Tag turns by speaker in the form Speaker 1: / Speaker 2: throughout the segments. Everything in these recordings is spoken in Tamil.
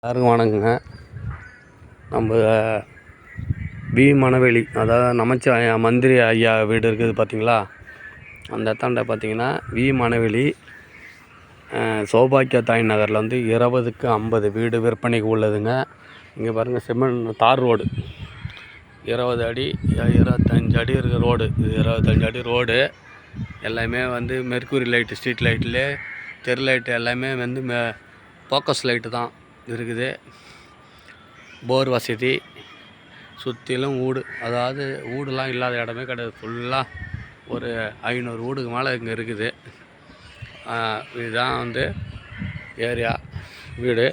Speaker 1: எல்லாருக்கும் வணக்கங்க. நம்ம வி மணவெளி, அதாவது நமச்சிவாய மந்திரி ஐயா வீடு இருக்குது பார்த்தீங்களா, அந்த இடத்தாண்ட பார்த்தீங்கன்னா வி மணவெளி சௌபாக்கிய தாய் நகரில் வந்து 20க்கு 50 வீடு விற்பனைக்கு உள்ளதுங்க. இங்கே பாருங்கள், சிமெண்ட் தார் ரோடு 20 அடி 25 அடி இருக்கிற ரோடு. இது 25 அடி ரோடு. எல்லாமே வந்து மெர்க்குரி லைட்டு, ஸ்ட்ரீட் லைட்டில் தெரு லைட்டு எல்லாமே வந்து ஃபோக்கஸ் லைட்டு தான் இருக்குது. போர் வசதி, சுற்றிலும் வீடு, அதாவது வீடுலாம் இல்லாத இடமே கிடையாது. ஃபுல்லாக ஒரு 500 வீடுக்கு மேலே இங்கே இருக்குது. இதுதான் வந்து ஏரியா வீடு.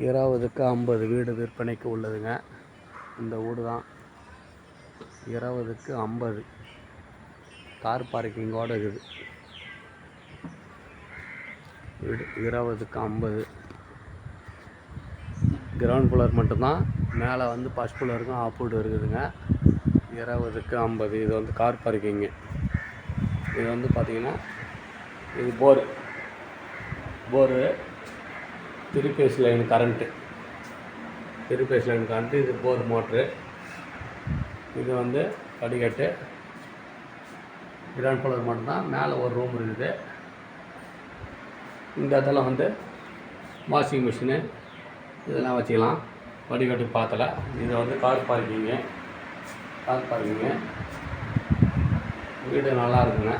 Speaker 1: 20க்கு 50 வீடு விற்பனைக்கு உள்ளதுங்க. இந்த வீடு தான் 20க்கு 50 கார் பார்க்கிங்கோடு இருக்குது. வீடு 20க்கு 50. கிரவுண்ட் ஃப்ளோர் மட்டும்தான், மேலே வந்து ஃபஸ்ட் ஃப்ளோருக்கும் ஆப்போடு இருக்குதுங்க. 20க்கு 50. இது வந்து கார் பார்க்கிங்கு. இது வந்து பார்த்திங்கன்னா இது போரு 3 ஃபேஸ் லைன் கரண்ட்டு, இது போர் மோட்ரு. இது வந்து படிக்கட்டு. கிரவுண்ட் ஃப்ளோர் மட்டும்தான், மேலே ஒரு ரூம் இருக்குது. இந்த இடத்துல வந்து வாஷிங் மிஷினு இதெல்லாம் வச்சுக்கலாம். படிக்கட்டு பார்த்தல. இது வந்து கார் பார்க்கிங்கு. வீடு நல்லா இருக்குங்க.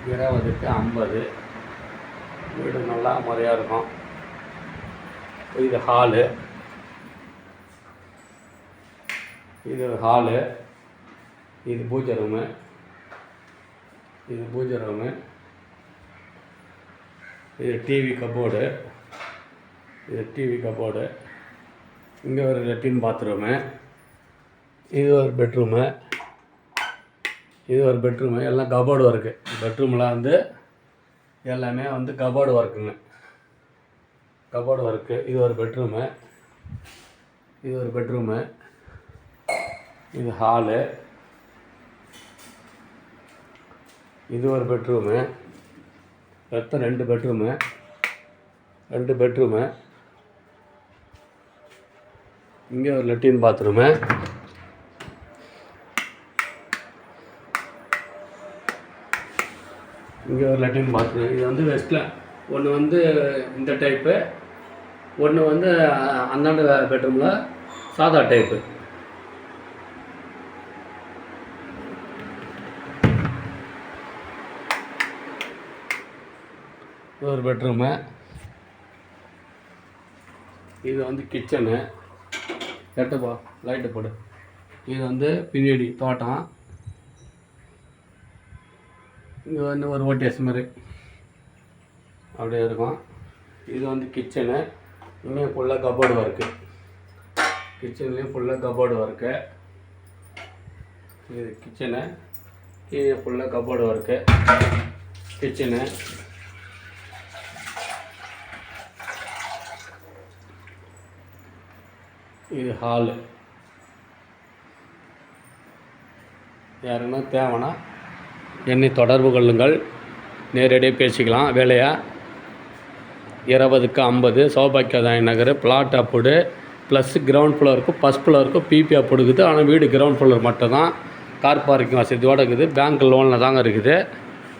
Speaker 1: 20க்கு 50 வீடு நல்லா முறையாக இருக்கும். இது ஹாலு, இது பூஜை ரூமு, இது டிவி கப்போர்டு, இங்கே ஒரு லெட்டின் பாத்ரூமு, இது ஒரு பெட்ரூமு, எல்லாம் கபோர்டு ஒர்க்கு. பெட்ரூமில் வந்து எல்லாமே வந்து கபோர்டு ஒர்க்குங்க. இது ஒரு பெட்ரூமு, இது ஹாலு, இது ஒரு பெட்ரூமு, மொத்தம் 2 பெட்ரூமு. இங்கே ஒரு லெட்டின் பாத்ரூமு, இது வந்து வெஸ்ட்டில் ஒன்று வந்து இந்த டைப்பு, ஒன்று வந்து அந்தாண்ட பெட்ரூமில் சாதா டைப்பு. இது ஒரு பெட்ரூமு. இது வந்து கிச்சனு. லைட்டு போடு. இது வந்து பின்னாடி தோட்டம். இங்கே வந்து ஒரு ஓடிஎஸ் மாதிரி அப்படியே இருக்கும். இது வந்து கிச்சனு. இங்கேயும் ஃபுல்லாக கபோர்டு ஒர்க்கு. இது கிச்சனு. கீழே ஃபுல்லாக கபோர்டு ஒர்க்கு. கிச்சனு. இது ஹாலு. யாருன்னா தேவைன்னா என்னை தொடர்பு கொள்ளுங்கள், நேரடியாக பேசிக்கலாம். வேலையா 20க்கு 50 சௌபாக்கியதாய் நகர் பிளாட் அப்புடு ப்ளஸ் கிரவுண்ட் ஃப்ளோருக்கு ஃபஸ்ட் ஃப்ளோருக்கு பிபி அப்புடுக்குது. ஆனால் வீடு கிரவுண்ட் ஃப்ளோர் மட்டும் தான். கார் பார்க்கிங் வசதியோடு இருக்குது. பேங்க் லோனில் தாங்க இருக்குது.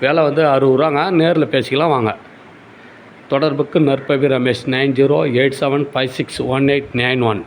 Speaker 1: வேலை வந்து 60 ரூபாங்க. நேரில் பேசிக்கலாம் வாங்க. தொடர்புக்கு நற்பவி ரமேஷ் 9087561891.